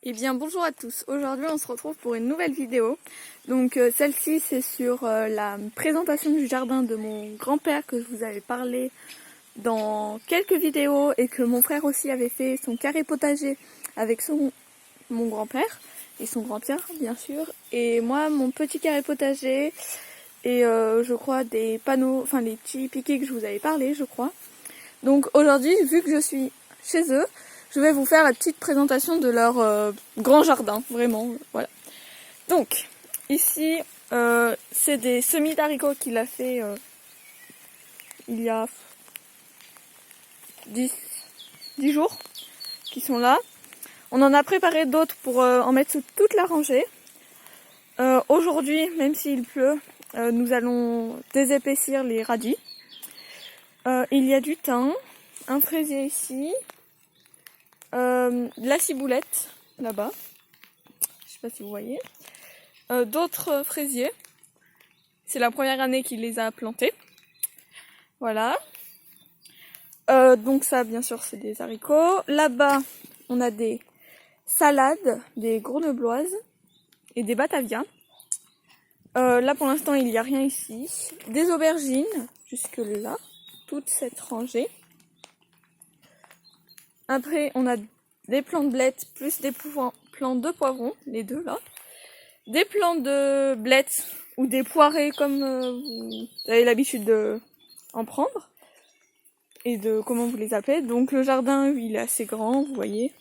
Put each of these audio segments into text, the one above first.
Eh bien bonjour à tous, aujourd'hui on se retrouve pour une nouvelle vidéo. Donc celle-ci c'est sur la présentation du jardin de mon grand-père que je vous avais parlé dans quelques vidéos et que mon frère aussi avait fait son carré potager avec mon grand-père et son grand-père bien sûr. Et moi mon petit carré potager et je crois des panneaux, enfin les petits piquets que je vous avais parlé je crois. Donc aujourd'hui vu que je suis chez eux, je vais vous faire la petite présentation de leur grand jardin, vraiment, voilà. Donc, ici, c'est des semis d'haricots qu'il a fait il y a 10 jours, qui sont là. On en a préparé d'autres pour en mettre sous toute la rangée. Aujourd'hui, même s'il pleut, nous allons désépaissir les radis. Il y a du thym, un fraisier ici. La ciboulette là-bas, je sais pas si vous voyez, d'autres fraisiers, c'est la première année qu'il les a plantés, voilà, donc ça bien sûr c'est des haricots, là-bas on a des salades, des grenobloises et des batavias, là pour l'instant il n'y a rien ici, des aubergines jusque là, toute cette rangée. Après, on a des plants de blettes plus des plants de poivrons, les deux là. Des plants de blettes ou des poirées comme vous avez l'habitude de en prendre. Et de comment vous les appelez. Donc le jardin, il est assez grand, vous voyez.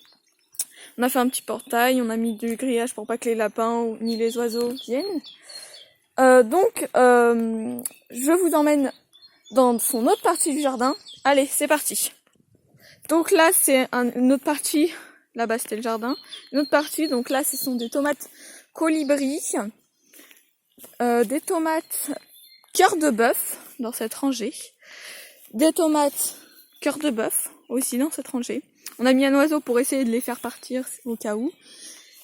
On a fait un petit portail, on a mis du grillage pour pas que les lapins ni les oiseaux viennent. Je vous emmène dans son autre partie du jardin. Allez, c'est parti. Donc là, c'est une autre partie. Là-bas, c'était le jardin. Une autre partie, donc là, ce sont des tomates colibri. Des tomates cœur de bœuf dans cette rangée. Des tomates cœur de bœuf aussi dans cette rangée. On a mis un oiseau pour essayer de les faire partir au cas où.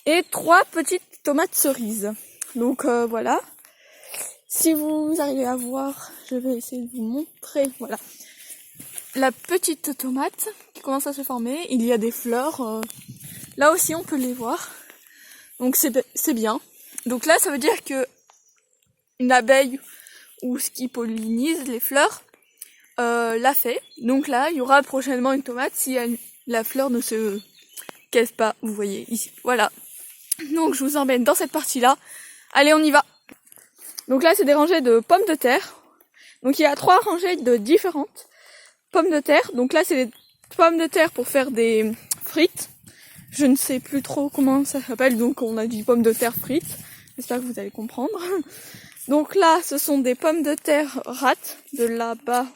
Et 3 petites tomates cerises. Donc voilà. Si vous arrivez à voir, je vais essayer de vous montrer. Voilà. La petite tomate qui commence à se former, il y a des fleurs, là aussi on peut les voir, donc c'est bien. Donc là ça veut dire que une abeille ou ce qui pollinise les fleurs l'a fait, donc là il y aura prochainement une tomate si la fleur ne se casse pas, vous voyez ici, voilà. Donc je vous emmène dans cette partie là, allez on y va. Donc là c'est des rangées de pommes de terre, donc il y a 3 rangées de différentes pommes de terre, donc là c'est les pommes de terre pour faire des frites, je ne sais plus trop comment ça s'appelle, donc on a dit pommes de terre frites, j'espère que vous allez comprendre. Donc là ce sont des pommes de terre rates, de là-bas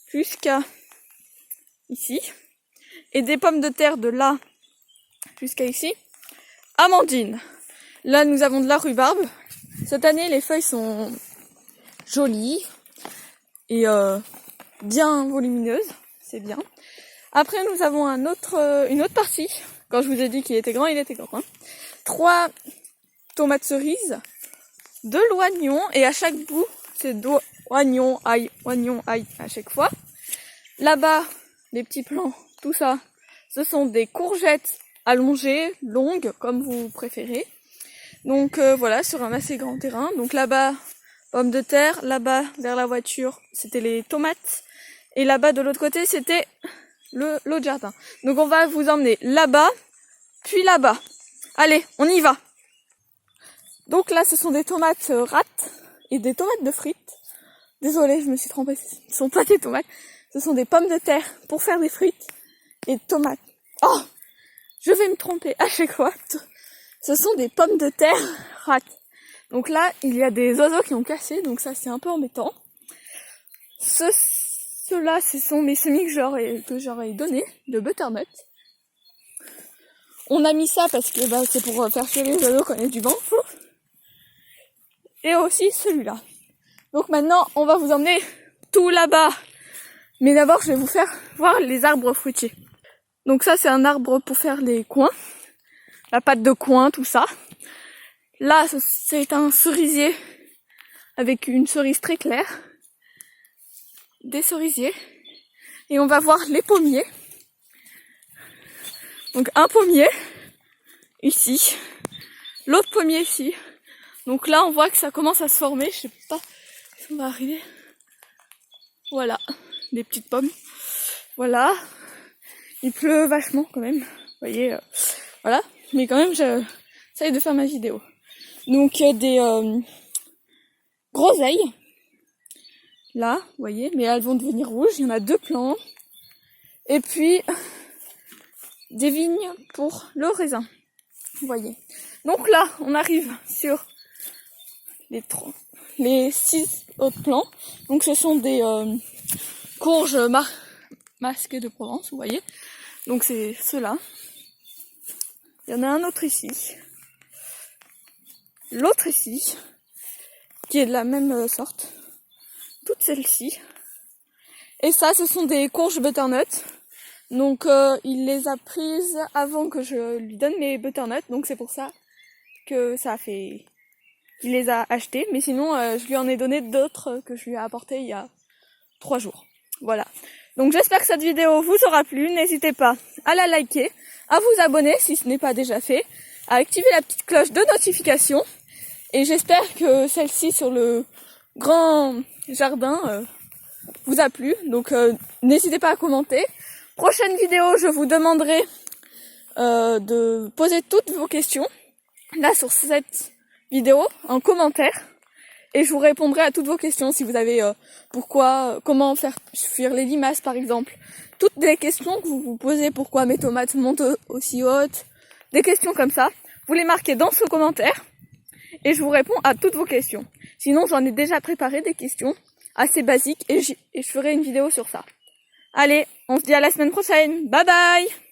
jusqu'à ici, et des pommes de terre de là jusqu'à ici, amandine. Là nous avons de la rhubarbe, cette année les feuilles sont jolies, et bien volumineuse, c'est bien. Après nous avons une autre partie, quand je vous ai dit qu'il était grand, il était grand. 3 tomates cerises, de l'oignon, et à chaque bout c'est oignon, ail à chaque fois. Là-bas, les petits plants, tout ça, ce sont des courgettes allongées, longues, comme vous préférez. Donc voilà, sur un assez grand terrain. Donc là-bas, pommes de terre, là-bas, vers la voiture, c'était les tomates. Et là-bas, de l'autre côté, c'était l'autre jardin. Donc on va vous emmener là-bas, puis là-bas. Allez, on y va. Donc là, ce sont des tomates rates et des tomates de frites. Désolée, je me suis trompée, ce ne sont pas des tomates. Ce sont des pommes de terre pour faire des frites et tomates. Oh, je vais me tromper à chaque fois. Ce sont des pommes de terre rates. Donc là, il y a des oiseaux qui ont cassé, donc ça c'est un peu embêtant. Ceux-là, ce sont mes semis que j'aurais donné de butternut. On a mis ça parce que c'est pour faire fuir les oiseaux quand il y a du vent. Et aussi celui-là. Donc maintenant, on va vous emmener tout là-bas. Mais d'abord, je vais vous faire voir les arbres fruitiers. Donc ça, c'est un arbre pour faire les coins. La pâte de coin, tout ça. Là, c'est un cerisier avec une cerise très claire. Des cerisiers. Et on va voir les pommiers. Donc un pommier ici. L'autre pommier ici. Donc là, on voit que ça commence à se former. Je sais pas si on va arriver. Voilà, des petites pommes. Voilà. Il pleut vachement quand même. Vous voyez, voilà. Mais quand même, j'essaye de faire ma vidéo. Donc des groseilles. Là, vous voyez, mais elles vont devenir rouges. Il y en a 2 plants. Et puis des vignes pour le raisin. Vous voyez. Donc là, on arrive sur les 6 autres plants. Donc ce sont des courges masquées de Provence, vous voyez. Donc c'est ceux-là. Il y en a un autre ici. L'autre ici, qui est de la même sorte. Toutes celles-ci. Et ça, ce sont des courges butternut. Donc il les a prises avant que je lui donne mes butternuts. Donc c'est pour ça que ça a fait... Il les a achetées. Mais sinon, je lui en ai donné d'autres que je lui ai apportées il y a 3 jours. Voilà. Donc j'espère que cette vidéo vous aura plu. N'hésitez pas à la liker, à vous abonner si ce n'est pas déjà fait, à activer la petite cloche de notification. Et j'espère que celle-ci sur le grand jardin vous a plu. Donc n'hésitez pas à commenter. Prochaine vidéo, je vous demanderai de poser toutes vos questions là sur cette vidéo en commentaire. Et je vous répondrai à toutes vos questions si vous avez comment faire fuir les limaces par exemple. Toutes les questions que vous vous posez, pourquoi mes tomates montent aussi hautes, des questions comme ça, vous les marquez dans ce commentaire et je vous réponds à toutes vos questions. Sinon j'en ai déjà préparé des questions assez basiques et je ferai une vidéo sur ça. Allez, on se dit à la semaine prochaine, bye bye!